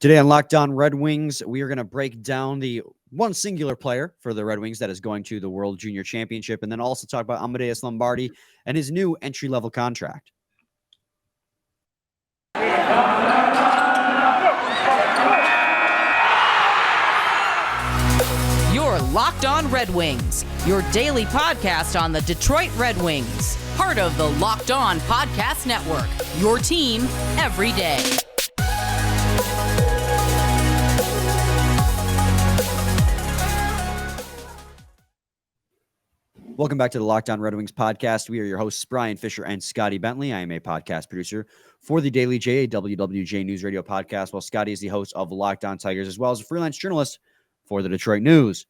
Today on Locked On Red Wings, we are going to break down the one singular player for the Red Wings that is going to the World Junior Championship, and then also talk about Amadeus Lombardi and his new entry-level contract. You're Locked On Red Wings, your daily podcast on the Detroit Red Wings, part of the Locked On Podcast Network, your team every day. Welcome back to the Locked On Red Wings podcast. We are your hosts, Brian Fisher and Scotty Bentley. I am a podcast producer for the Daily JWWJ News Radio podcast, while Scotty is the host of Locked On Tigers, as well as a freelance journalist for the Detroit News.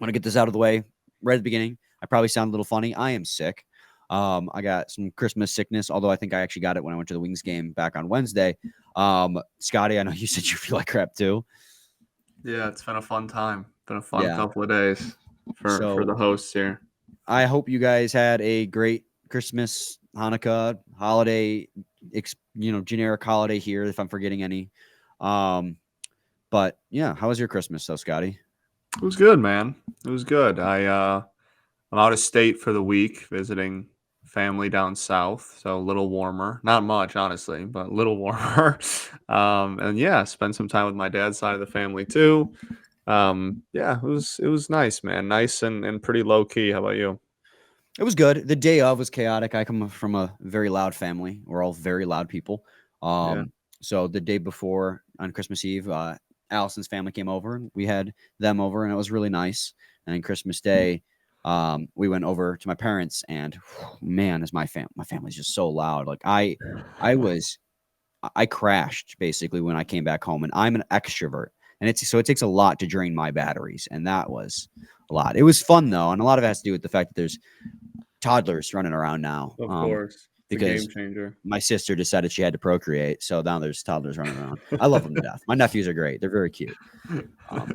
I want to get this out of the way right at the beginning. I probably sound a little funny. I am sick. I got some Christmas sickness, although I think I actually got it when I went to the Wings game back on Wednesday. Scotty, I know you said you feel like crap too. Yeah, it's been a fun time. Been a fun couple of days for the hosts here. I hope you guys had a great Christmas, Hanukkah, holiday, generic holiday here, if I'm forgetting any. But yeah, how was your Christmas though, Scotty? It was good, man. It was good. I'm out of state for the week visiting family down south, so a little warmer. Not much, honestly, but a little warmer. And yeah, spent some time with my dad's side of the family too. It was nice, man. Nice and pretty low key. How about you? It was good. The day of was chaotic. I come from a very loud family. We're all very loud people. So the day before on Christmas Eve, Allison's family came over and we had them over and it was really nice. And then Christmas Day, we went over to my parents and man, is my family's just so loud. Like I crashed basically when I came back home, and I'm an extrovert. And it takes a lot to drain my batteries. And that was a lot. It was fun, though. And a lot of it has to do with the fact that there's toddlers running around now. Of course. Because game changer. My sister decided she had to procrocreate. So now there's toddlers running around. I love them to death. My nephews are great. They're very cute.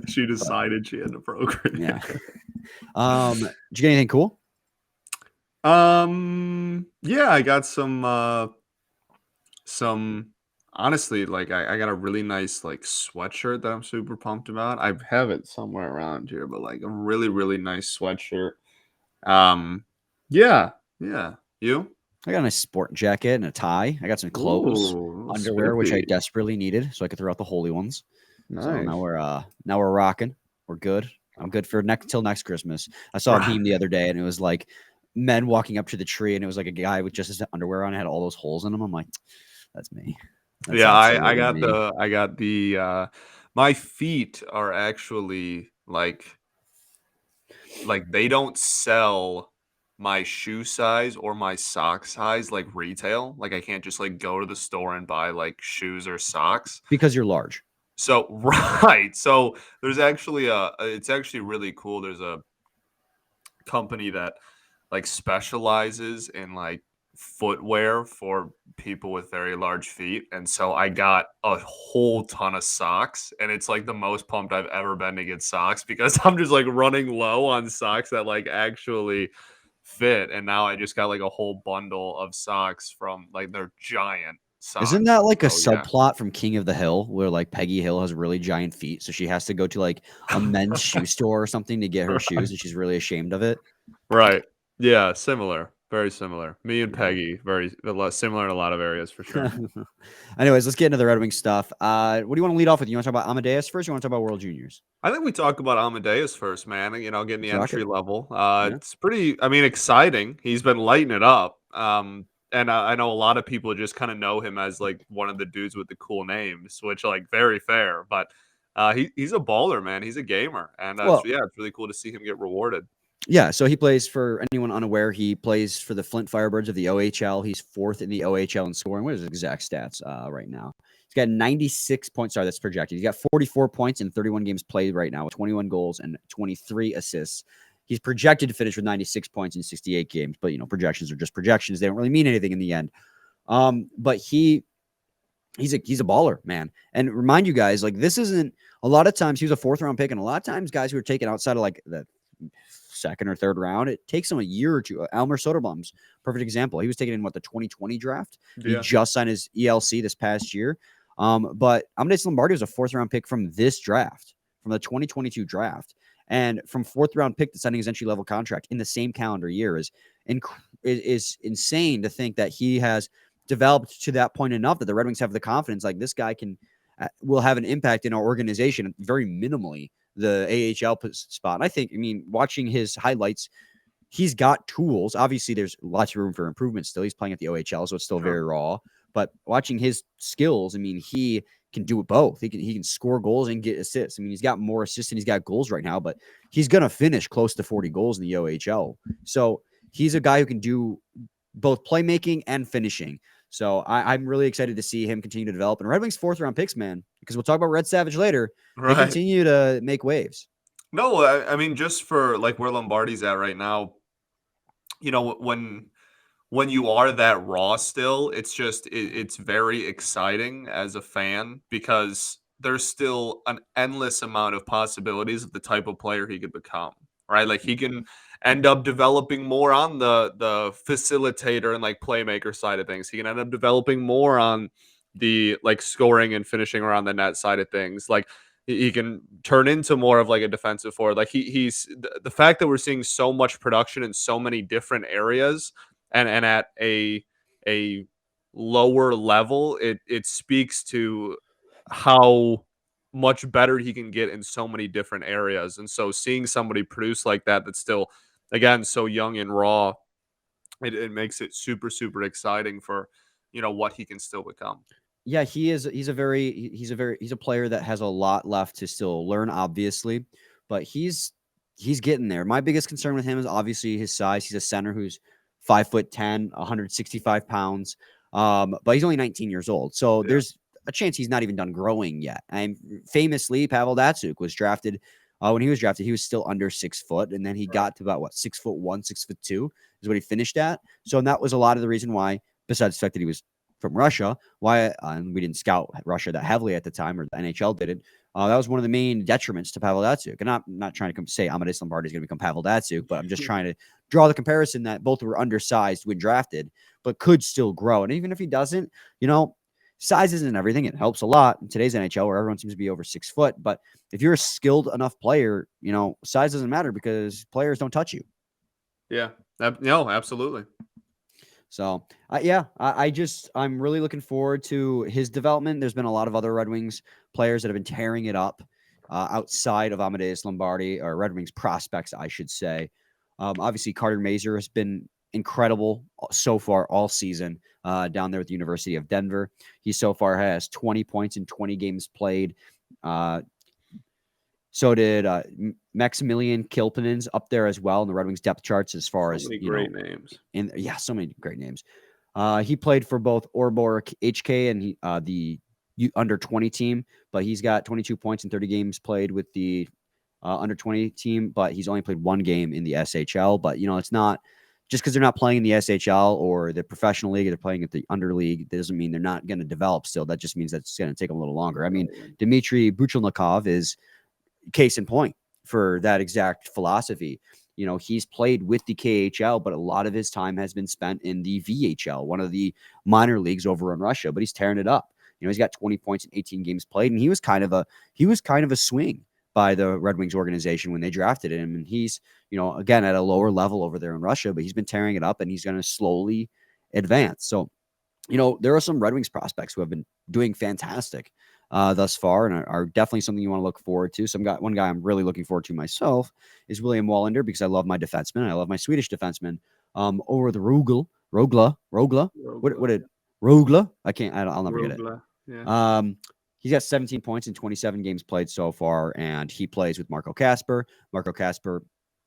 She decided she had to procreate. Yeah. Did you get anything cool? Yeah, I got some honestly, like I got a really nice like sweatshirt that I'm super pumped about. I have it somewhere around here, but like a really, really nice sweatshirt. Yeah. You? I got a nice sport jacket and a tie. I got some clothes, underwear, which I desperately needed, so I could throw out the holy ones. Nice. So now we're rocking. We're good. I'm good for till next Christmas. I saw a meme the other day, and it was like men walking up to the tree, and it was like a guy with just his underwear on, and had all those holes in them. I'm like, that's me. That's I got the my feet are actually like they don't sell my shoe size or my sock size like retail. Like I can't just like go to the store and buy like shoes or socks because you're large. So right. So there's actually it's actually really cool. There's a company that like specializes in like footwear for people with very large feet, and so I got a whole ton of socks, and it's like the most pumped I've ever been to get socks because I'm just like running low on socks that like actually fit, and now I just got like a whole bundle of socks from like they're giant socks. Isn't that like a subplot from King of the Hill where like Peggy Hill has really giant feet, so she has to go to like a men's shoe store or something to get her shoes, and she's really ashamed of it? Right. Yeah, similar. Very similar. Me and Peggy, very similar in a lot of areas for sure. Anyways, let's get into the Red Wings stuff. What do you want to lead off with? You want to talk about Amadeus first? Or you want to talk about World Juniors? I think we talk about Amadeus first, man. You know, getting the entry level. It's pretty, exciting. He's been lighting it up. And I know a lot of people just kind of know him as like one of the dudes with the cool names, which like very fair. But he's a baller, man. He's a gamer, and it's really cool to see him get rewarded. Yeah, so he plays, for anyone unaware, he plays for the Flint Firebirds of the OHL. He's fourth in the OHL in scoring. What is his exact stats right now? He's got 96 points. Sorry, that's projected. He's got 44 points in 31 games played right now with 21 goals and 23 assists. He's projected to finish with 96 points in 68 games, but, projections are just projections. They don't really mean anything in the end. But he's a baller, man. And remind you guys, like, this isn't – a lot of times he was a fourth-round pick, and a lot of times guys who are taken outside of, like, the – second or third round, it takes him a year or two. Elmer Soderblom's perfect example. He was taken in the 2020 draft. He just signed his ELC this past year. But Amadeus Lombardi was a 4th-round pick from this draft, from the 2022 draft. And from 4th-round pick to signing his entry-level contract in the same calendar year is insane to think that he has developed to that point enough that the Red Wings have the confidence, like, this guy will have an impact in our organization very minimally, the AHL spot. And I think, watching his highlights, he's got tools. Obviously, there's lots of room for improvement still. He's playing at the OHL, so it's still very raw. But watching his skills, he can do it both. He can score goals and get assists. He's got more assists than he's got goals right now, but he's going to finish close to 40 goals in the OHL. So he's a guy who can do both playmaking and finishing. So I'm really excited to see him continue to develop. And Red Wings 4th-round picks, man, because we'll talk about Red Savage later. They continue to make waves. No, just for like where Lombardi's at right now, when you are that raw still, it's very exciting as a fan because there's still an endless amount of possibilities of the type of player he could become, right? Like he can end up developing more on the facilitator and like playmaker side of things. He can end up developing more on the like scoring and finishing around the net side of things. Like he can turn into more of like a defensive forward. Like he's the fact that we're seeing so much production in so many different areas and at a lower level, it speaks to how much better he can get in so many different areas. And so seeing somebody produce like that, that's still, again, so young and raw, it makes it super, super exciting for, what he can still become. Yeah, he's a player that has a lot left to still learn, obviously, but he's getting there. My biggest concern with him is obviously his size. He's a center who's 5'10", 165 pounds. But he's only 19 years old. So there's a chance he's not even done growing yet. And famously, Pavel Datsyuk was drafted. When he was drafted, he was still under 6 foot. And then he got to about 6'1", 6'2" is what he finished at. So and that was a lot of the reason why, besides the fact that he was from Russia, and we didn't scout Russia that heavily at the time, or the NHL didn't. That was one of the main detriments to Pavel Datsyuk. And I'm not trying to say Amadeus Lombardi is going to become Pavel Datsyuk, but I'm just trying to draw the comparison that both were undersized when drafted, but could still grow. And even if he doesn't, size isn't everything. It helps a lot in today's NHL where everyone seems to be over 6 foot. But if you're a skilled enough player, size doesn't matter because players don't touch you. Yeah, no, absolutely. So, I'm really looking forward to his development. There's been a lot of other Red Wings players that have been tearing it up outside of Amadeus Lombardi, or Red Wings prospects, I should say. Obviously, Carter Mazur has been incredible so far all season down there at the University of Denver. He so far has 20 points in 20 games played. So did Maximilian Kilpinen's up there as well in the Red Wings depth charts as far as great names. So many great names. He played for both Orborg HK and the under 20 team, but he's got 22 points in 30 games played with the under 20 team, but he's only played 1 game in the SHL. But it's not just because they're not playing in the SHL or the professional league, or they're playing at the under league. That doesn't mean they're not going to develop still. That just means that it's going to take them a little longer. Dmitry Buchelnikov is case in point for that exact philosophy. He's played with the KHL, but a lot of his time has been spent in the VHL, one of the minor leagues over in Russia, but he's tearing it up. He's got 20 points in 18 games played, and he was kind of a swing by the Red Wings organization when they drafted him. And he's, again, at a lower level over there in Russia, but he's been tearing it up and he's going to slowly advance. So, there are some Red Wings prospects who have been doing fantastic thus far, and are definitely something you want to look forward to. One guy I'm really looking forward to myself is William Wallander, because I love my defenseman. I love my Swedish defenseman over the Rogla. What did Rogla? I'll never get it. Yeah. He's got 17 points in 27 games played so far, and he plays with Marco Kasper. Marco Kasper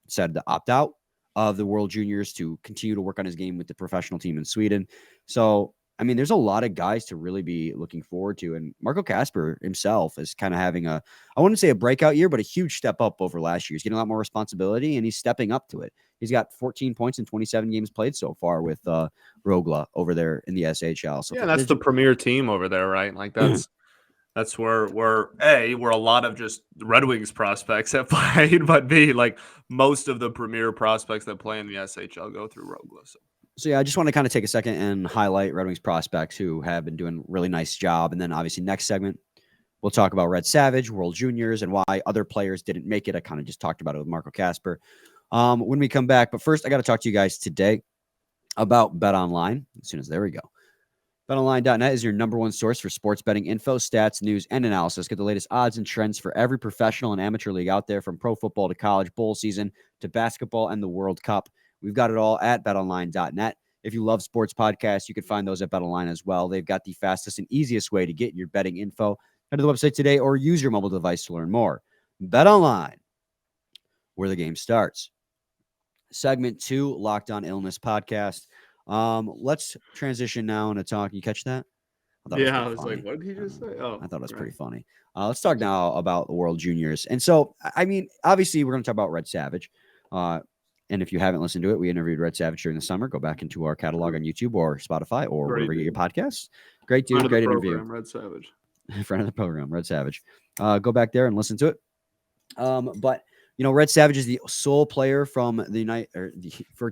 said to opt out of the World Juniors to continue to work on his game with the professional team in Sweden. So, there's a lot of guys to really be looking forward to. And Marco Kasper himself is kind of having I wouldn't say a breakout year, but a huge step up over last year. He's getting a lot more responsibility, and he's stepping up to it. He's got 14 points in 27 games played so far with Rogla over there in the SHL. So that's the premier team over there, right? Like that's where a lot of just Red Wings prospects have played, but B, like most of the premier prospects that play in the SHL go through Rogla. So. So yeah, I just want to kind of take a second and highlight Red Wings prospects who have been doing a really nice job. And then obviously next segment, we'll talk about Red Savage, World Juniors, and why other players didn't make it. I kind of just talked about it with Marco Casper when we come back. But first, I got to talk to you guys today about BetOnline. As soon as there we go. BetOnline.net is your number one source for sports betting info, stats, news, and analysis. Get the latest odds and trends for every professional and amateur league out there, from pro football to college bowl season to basketball and the World Cup. We've got it all at BetOnline.net. If you love sports podcasts, you can find those at BetOnline as well. They've got the fastest and easiest way to get your betting info. Head to the website today or use your mobile device to learn more. BetOnline, where the game starts. Segment 2, Locked On Illness podcast. Let's transition now into talk. You catch that? I was like, what did he just say? Oh, I thought it was pretty funny. Let's talk now about the World Juniors. And so, I mean, obviously, we're going to talk about Red Savage. And if you haven't listened to it, we interviewed Red Savage during the summer. Go back into our catalog on YouTube or Spotify or wherever you get your podcasts. Great dude, great interview. Red Savage. Friend of the program, Red Savage. Go back there and listen to it. But you know, Red Savage is the sole player from the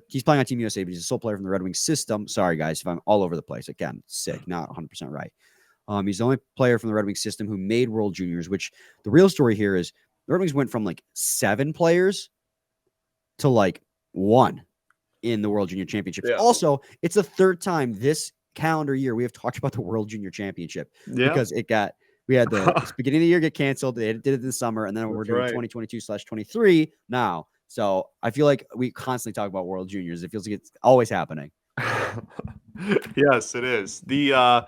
he's playing on Team USA, but he's the sole player from the Red Wings system. Sorry, guys, if I'm all over the place. Again, sick, not 100% right. He's the only player from the Red Wings system who made World Juniors, which the real story here is the Red Wings went from like 7 players to like 1 in the World Junior Championships. Yeah. Also, it's the 3rd time this calendar year we have talked about the World Junior Championship because we had the beginning of the year get canceled. They did it in the summer, and then we're doing 2022/23 now. So I feel like we constantly talk about World Juniors. It feels like it's always happening. Yes, it is. I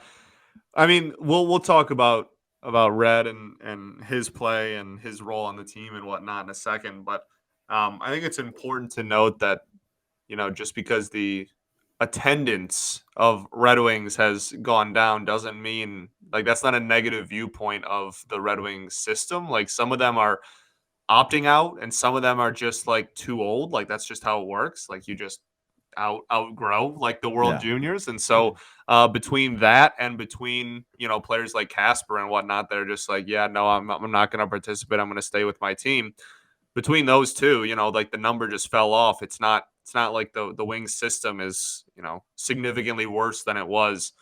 mean, we'll talk about Red and his play and his role on the team and whatnot in a second. But I think it's important to note that, you know, just because the attendance of Red Wings has gone down doesn't mean, like, that's not a negative viewpoint of the Red Wings system. Like, some of them are opting out and some of them are just like too old. Like, that's just how it works. Like, you just outgrow like the World Juniors. And so between that and between, you know, players like Casper and whatnot, they're just like, yeah, no, I'm not going to participate. I'm going to stay with my team. Between those two, you know, like, the number just fell off. It's not like the Wings system is, you know, significantly worse than it was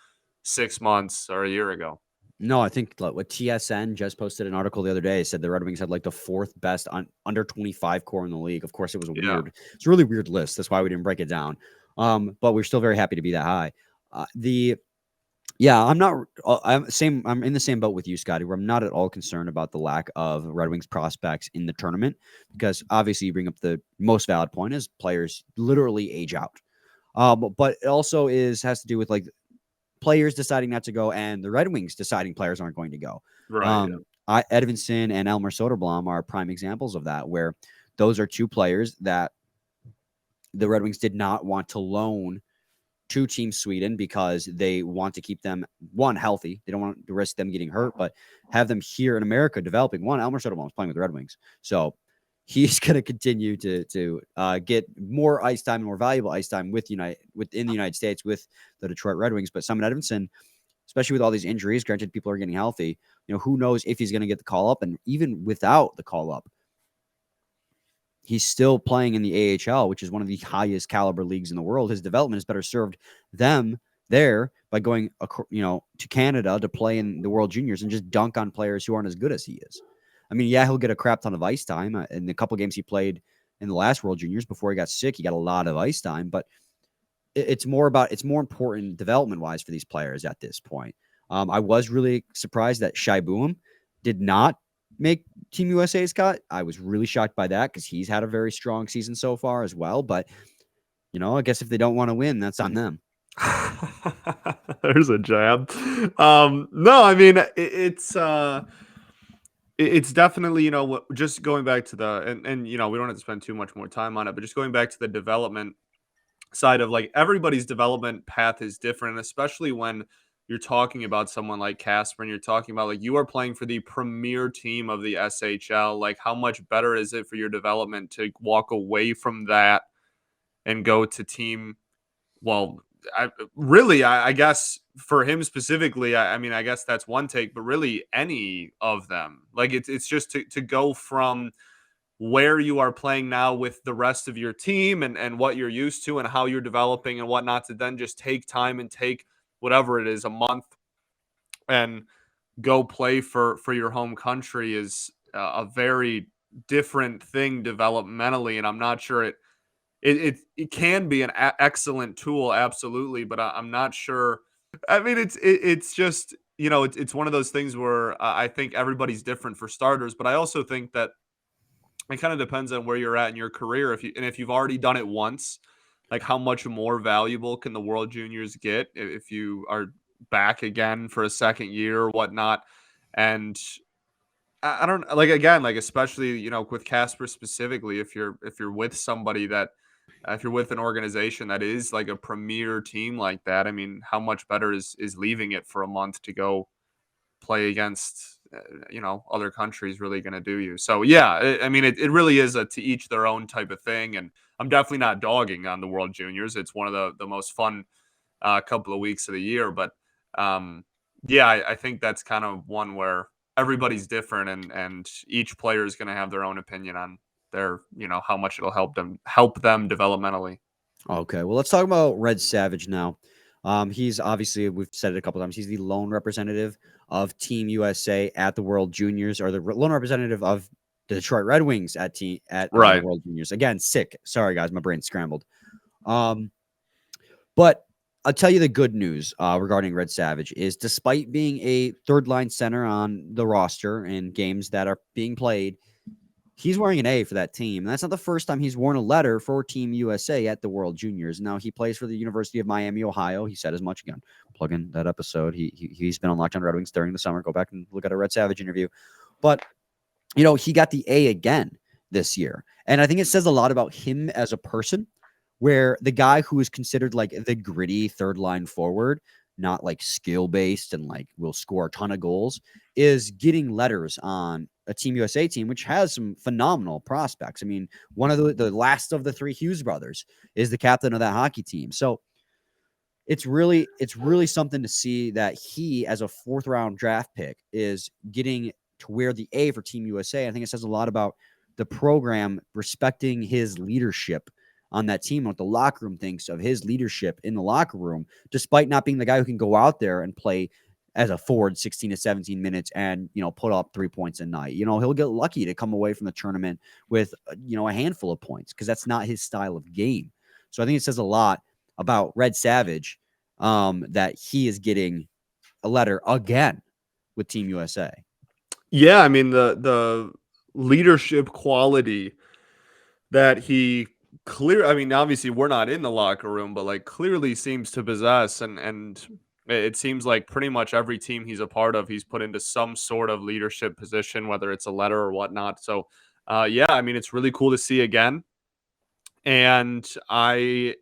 6 months or a year ago. No, I think what TSN just posted an article the other day, said the Red Wings had like the 4th best under 25 core in the league. Of course, it was it's a really weird list. That's why we didn't break it down. But we're still very happy to be that high. I'm in the same boat with you, Scotty, where I'm not at all concerned about the lack of Red Wings prospects in the tournament, because obviously you bring up the most valid point is players literally age out. But it also has to do with like players deciding not to go and the Red Wings deciding players aren't going to go. Right. Edvinsson and Elmer Soderblom are prime examples of that, where those are 2 players that the Red Wings did not want to loan to Team Sweden because they want to keep them, one, healthy. They don't want to risk them getting hurt, but have them here in America developing. One, Elmer Soderblom is playing with the Red Wings, so he's going to continue to get more ice time and more valuable ice time within the United States with the Detroit Red Wings. But Simon Edvinsson, especially with all these injuries, granted people are getting healthy, you know, who knows if he's going to get the call up, and even without the call up, he's still playing in the AHL, which is one of the highest caliber leagues in the world. His development is better served them there by going, you know, to Canada to play in the World Juniors and just dunk on players who aren't as good as he is. I mean, yeah, he'll get a crap ton of ice time. In the couple games he played in the last World Juniors before he got sick, he got a lot of ice time. But it's more important development-wise for these players at this point. I was really surprised that Shai Buum did not make Team USA's cut. I was really shocked by that because he's had a very strong season so far as well. But, you know, I guess if they don't want to win, that's on them. There's a jab. No, I mean, it's definitely, you know, just going back to and you know, we don't have to spend too much more time on it, but just going back to the development side of, like, everybody's development path is different, especially when you're talking about someone like Casper and you're talking about, like, you are playing for the premier team of the SHL. Like, how much better is it for your development to walk away from that and go to team? Well, I guess for him specifically, I mean, I guess that's one take, but really any of them, like, it's just to go from, where you are playing now with the rest of your team and what you're used to and how you're developing and whatnot, to then just take time and take whatever it is, a month, and go play for your home country is a very different thing developmentally. And I'm not sure it can be an excellent tool, absolutely, but I'm not sure. I mean, it's just, it's one of those things where I think everybody's different for starters, but I also think that it kind of depends on where you're at in your career. If you've already done it once, like how much more valuable can the World Juniors get if you are back again for a second year or whatnot? And I don't like, again, like, especially, with Casper specifically, if you're with somebody that if you're with an organization that is like a premier team like that, I mean, how much better is leaving it for a month to go play against other countries really going to do you? So yeah, I mean, it really is a to each their own type of thing, and I'm definitely not dogging on the World Juniors. It's one of the most fun couple of weeks of the year, but yeah, I think that's kind of one where everybody's different, and each player is going to have their own opinion on their how much it'll help them developmentally. Okay, well, let's talk about Red Savage now. He's obviously, we've said it a couple times, he's the lone representative of Team USA at the World Juniors, or the lone representative of the Detroit Red Wings at Right. World Juniors. Again, sick. Sorry, guys, my brain scrambled. But I'll tell you the good news regarding Red Savage is, despite being a third line center on the roster in games that are being played, he's wearing an A for that team. And that's not the first time he's worn a letter for Team USA at the World Juniors. Now, he plays for the University of Miami, Ohio. He said as much. Again, plug in that episode. He's been on Locked On Red Wings during the summer. Go back and look at a Red Savage interview. But, he got the A again this year. And I think it says a lot about him as a person, where the guy who is considered like the gritty third line forward, not like skill based and like will score a ton of goals, is getting letters on a Team USA team, which has some phenomenal prospects. I mean, one of the last of the three Hughes brothers is the captain of that hockey team. So it's really something to see that he, as a fourth round draft pick, is getting to wear the A for Team USA. I think it says a lot about the program respecting his leadership on that team, what the locker room thinks of his leadership in the locker room, despite not being the guy who can go out there and play as a forward 16 to 17 minutes and, put up 3 points a night. He'll get lucky to come away from the tournament with, a handful of points, because that's not his style of game. So I think it says a lot about Red Savage that he is getting a letter again with Team USA. Yeah, I mean, the leadership quality that he I mean, obviously we're not in the locker room, but like clearly seems to possess, and it seems like pretty much every team he's a part of, he's put into some sort of leadership position, whether it's a letter or whatnot. So yeah, I mean, it's really cool to see again. And I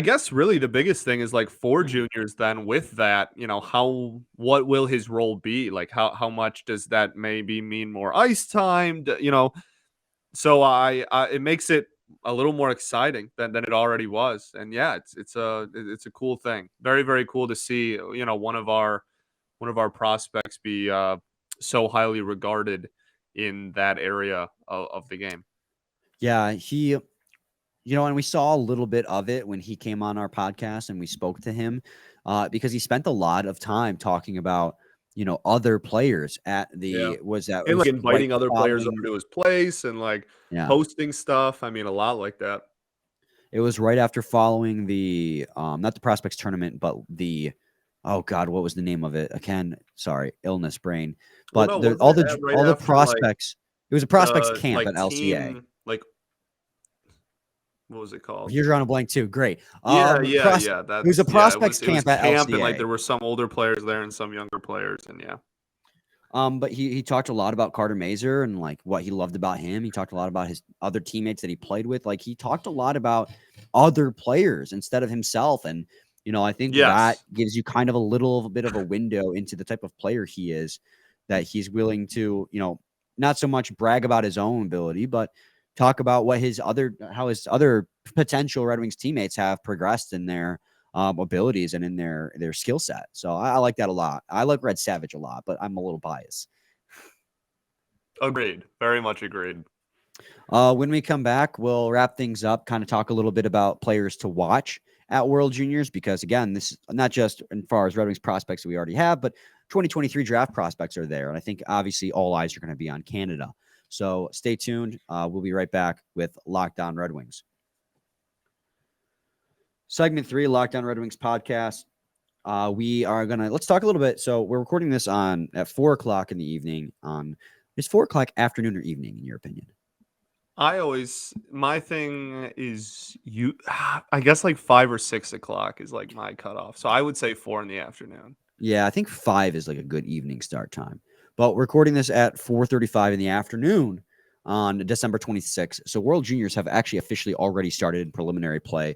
guess really the biggest thing is, like, for juniors then with that, what will his role be? Like, how much does that maybe mean more ice time? So it makes it a little more exciting than it already was. And yeah, it's a cool thing. Very, very cool to see, one of our prospects be so highly regarded in that area of the game. Yeah, and we saw a little bit of it when he came on our podcast and we spoke to him because he spent a lot of time talking about, other players at Yeah. the, was that, it And, like, was right inviting other players following, over to his place and, like, yeah, posting stuff. I mean, a lot like that. it was right after following the, not the prospects tournament, but the, oh God, what was the name of it? Again, sorry, illness brain, Well, but no, wasn't all it the, right all the after, like, prospects, it was a prospects the, camp like, at LCA. team, like, what was it called? You're drawing a blank too. Great. Yeah, yeah, yeah, It was a it prospects was camp at camp, and, like, LCA. there were some older players there and some younger players, and yeah. But he talked a lot about Carter Mazer and like what he loved about him. He talked a lot about his other teammates that he played with. Like, he talked a lot about other players instead of himself. And, I think that Yes. gives you kind of a little bit of a window into the type of player he is, that he's willing to, not so much brag about his own ability, but talk about how his other potential Red Wings teammates have progressed in their abilities and in their skill set. So I like that a lot. I like Red Savage a lot, but I'm a little biased. Agreed. Very much agreed. When we come back, we'll wrap things up, kind of talk a little bit about players to watch at World Juniors, because again, this is not just as far as Red Wings prospects that we already have, but 2023 draft prospects are there. And I think obviously all eyes are going to be on Canada. So stay tuned. We'll be right back with Locked On Red Wings. Segment 3, Locked On Red Wings podcast. We are let's talk a little bit. So we're recording this at 4:00 in the evening. Is 4:00 afternoon or evening in your opinion? My thing is I guess like 5 or 6 o'clock is like my cutoff. So I would say 4 in the afternoon. Yeah, I think 5 is like a good evening start time. But we're recording this at 4:35 in the afternoon on December 26th. So World Juniors have actually officially already started in preliminary play.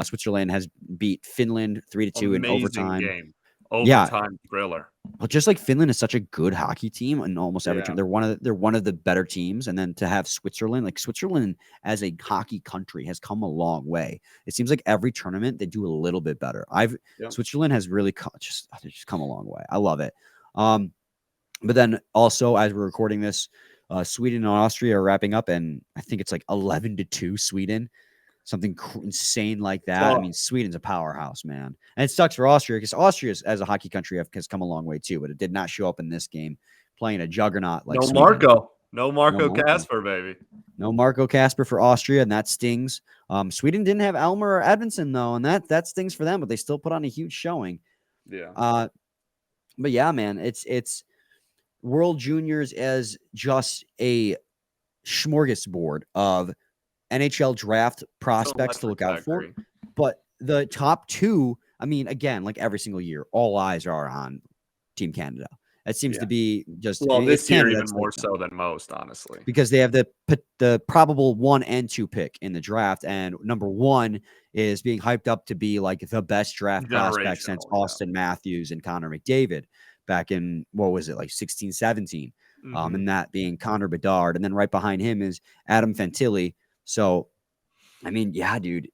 Switzerland has beat Finland 3-2 in overtime. Game. Overtime thriller. Well, just like Finland is such a good hockey team in almost every turn. They're one of the better teams. And then to have Switzerland as a hockey country has come a long way. It seems like every tournament they do a little bit better. Switzerland has really just come a long way. I love it. But then also, as we're recording this, Sweden and Austria are wrapping up, and I think it's like 11-2 Sweden. Something insane like that. I mean, Sweden's a powerhouse, man. And it sucks for Austria because Austria, as a hockey country, has come a long way too, but it did not show up in this game playing a juggernaut like Sweden. No Marco Kasper, baby. No Marco Kasper for Austria, and that stings. Sweden didn't have Elmer or Edvinsson, though, and that stings for them, but they still put on a huge showing. Yeah. But yeah, man, it's World Juniors as just a smorgasbord of NHL draft prospects to look out for. But the top 2, I mean, again, like every single year, all eyes are on Team Canada. It seems to be just this year even more so than most, honestly, because they have the probable 1 and 2 pick in the draft, and number 1 is being hyped up to be like the best draft prospect since Austin Matthews and Connor McDavid back in what was it, like 16, 17, and that being Connor Bedard, and then right behind him is Adam Fantilli. So, I mean, yeah, dude,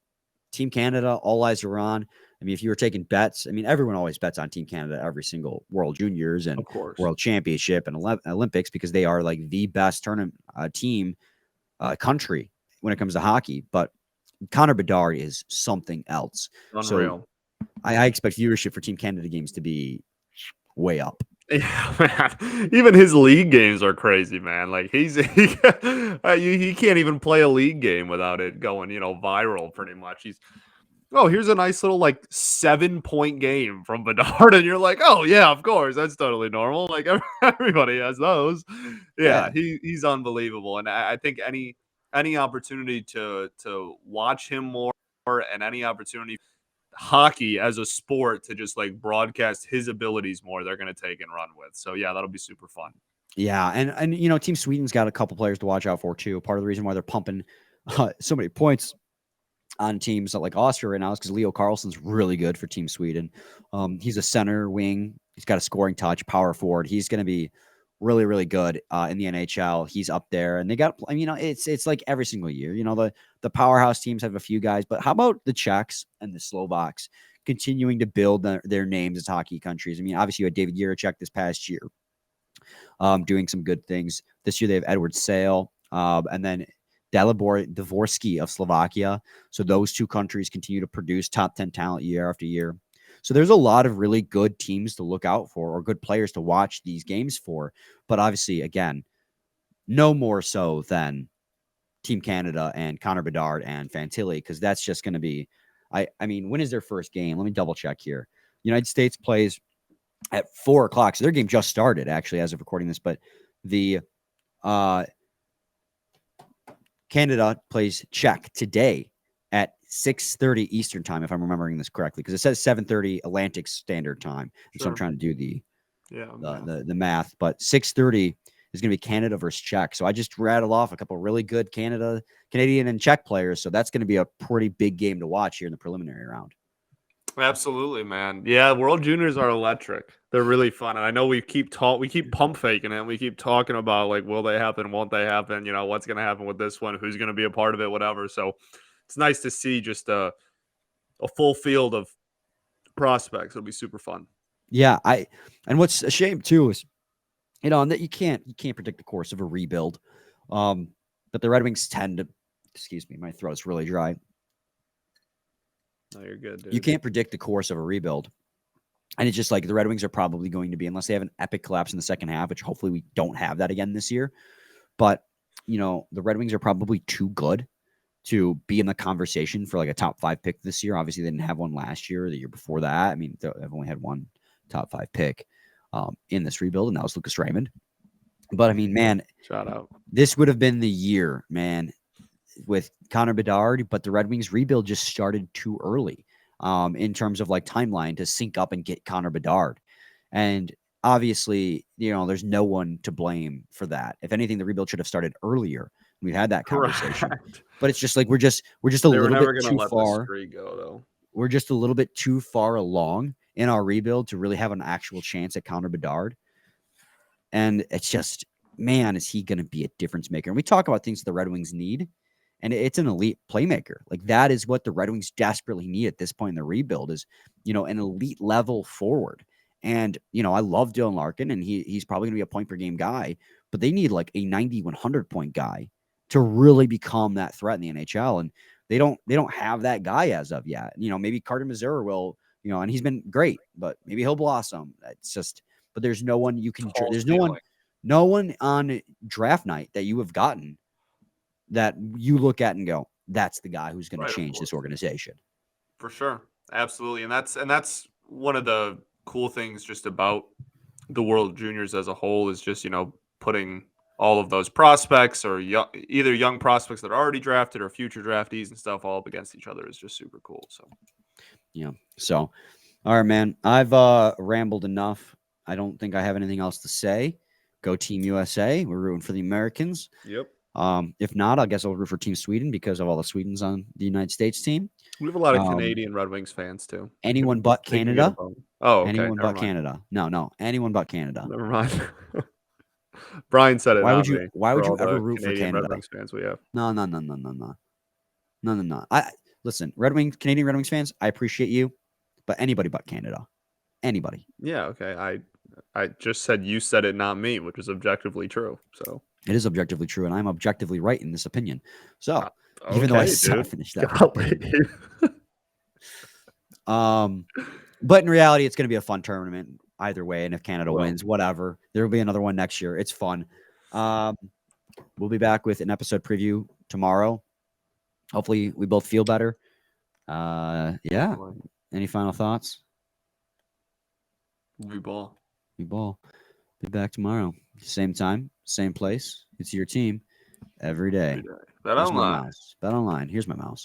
Team Canada, all eyes are on. I mean, if you were taking bets, I mean, everyone always bets on Team Canada every single World Juniors and World Championship and Olympics because they are like the best tournament team country when it comes to hockey. But Connor Bedard is something else. Unreal. So I expect viewership for Team Canada games to be way up. Yeah, man. Even his league games are crazy, man. Like he can't even play a league game without it going, viral. Pretty much. Here's a nice little like 7-point game from Bedard, and you're like, oh yeah, of course, that's totally normal. Like everybody has those. Yeah. He's unbelievable, and I think any opportunity to watch him more and any opportunity. Hockey as a sport to just like broadcast his abilities more, they're going to take and run with. So yeah, that'll be super fun. Yeah, and Team Sweden's got a couple players to watch out for too. Part of the reason why they're pumping so many points on teams like Austria right now is because Leo Carlsson's really good for Team Sweden. He's a center wing. He's got a scoring touch, power forward. He's going to be really, really good in the NHL. He's up there, and they got. I mean, it's like every single year. The powerhouse teams have a few guys, but how about the Czechs and the Slovaks continuing to build their names as hockey countries? I mean, obviously you had David Jiricek this past year, doing some good things. This year they have Edward Sale, and then Dalibor Dvorsky of Slovakia. So those two countries continue to produce top 10 talent year after year. So there's a lot of really good teams to look out for or good players to watch these games for. But obviously, again, no more so than Team Canada and Connor Bedard and Fantilli, because that's just going to be I mean, when is their first game? Let me double check here. United States plays at 4:00. So their game just started, actually, as of recording this. But the Canada plays Czech today at 6:30 Eastern time, if I'm remembering this correctly, because it says 7:30 Atlantic Standard Time. And so I'm trying to do the math, but 6:30 is going to be Canada versus Czech. So I just rattled off a couple of really good Canadian and Czech players. So that's going to be a pretty big game to watch here in the preliminary round. Absolutely, man. Yeah, World Juniors are electric. They're really fun. And I know we keep pump faking it. We keep talking about like, will they happen? Won't they happen? What's going to happen with this one? Who's going to be a part of it? Whatever. So it's nice to see just a full field of prospects. It'll be super fun. Yeah, and what's a shame too is, that you can't predict the course of a rebuild. But the Red Wings tend to, excuse me, my throat's really dry. No, you're good, dude. You can't predict the course of a rebuild. And it's just like the Red Wings are probably going to be, unless they have an epic collapse in the second half, which hopefully we don't have that again this year. But, the Red Wings are probably too good to be in the conversation for like a top 5 pick this year. Obviously, they didn't have one last year or the year before that. I mean, they've only had one top 5 pick in this rebuild, and that was Lucas Raymond. But I mean, man, shout out. This would have been the year, man, with Connor Bedard, but the Red Wings rebuild just started too early in terms of like timeline to sync up and get Connor Bedard. And obviously, there's no one to blame for that. If anything, the rebuild should have started earlier. We had that conversation, but it's just like we're just a little bit too far. Go, though. We're just a little bit too far along in our rebuild to really have an actual chance at Connor Bedard. And it's just, man, is he going to be a difference maker? And we talk about things the Red Wings need, and it's an elite playmaker. Like that is what the Red Wings desperately need at this point in the rebuild is, an elite level forward. And, I love Dylan Larkin, and he's probably going to be a point per game guy, but they need like a 90, 100 point guy to really become that threat in the NHL. And they don't have that guy as of yet. Maybe Carter Mazur will, and he's been great, but maybe he'll blossom. It's just, but there's no one you can, there's no one on draft night that you have gotten that you look at and go, that's the guy who's going to change this organization. For sure. Absolutely. And that's one of the cool things just about the World Juniors as a whole is just, putting all of those prospects or either young prospects that are already drafted or future draftees and stuff all up against each other is just super cool. So, yeah. So, all right, man, I've rambled enough. I don't think I have anything else to say. Go Team USA. We're rooting for the Americans. Yep. If not, I guess I'll root for Team Sweden because of all the Swedens on the United States team. We have a lot of Canadian Red Wings fans too. Anyone but Canada. Oh, okay. Anyone but Canada. No. Anyone but Canada. Never mind. Brian said it. Why would you ever root for Canada? Red Wings fans we have. No. Listen, Canadian Red Wings fans, I appreciate you, but anybody but Canada. Anybody. Yeah, okay. I just said you said it, not me, which is objectively true. So it is objectively true, and I'm objectively right in this opinion. So even though I said finished that. But in reality, it's going to be a fun tournament either way. And if Canada wins, whatever, there will be another one next year. It's fun. We'll be back with an episode preview tomorrow. Hopefully we both feel better. Yeah. Any final thoughts? We ball. Be back tomorrow. Same time, same place. It's your team every day. BetOnline. BetOnline. Here's my mouse.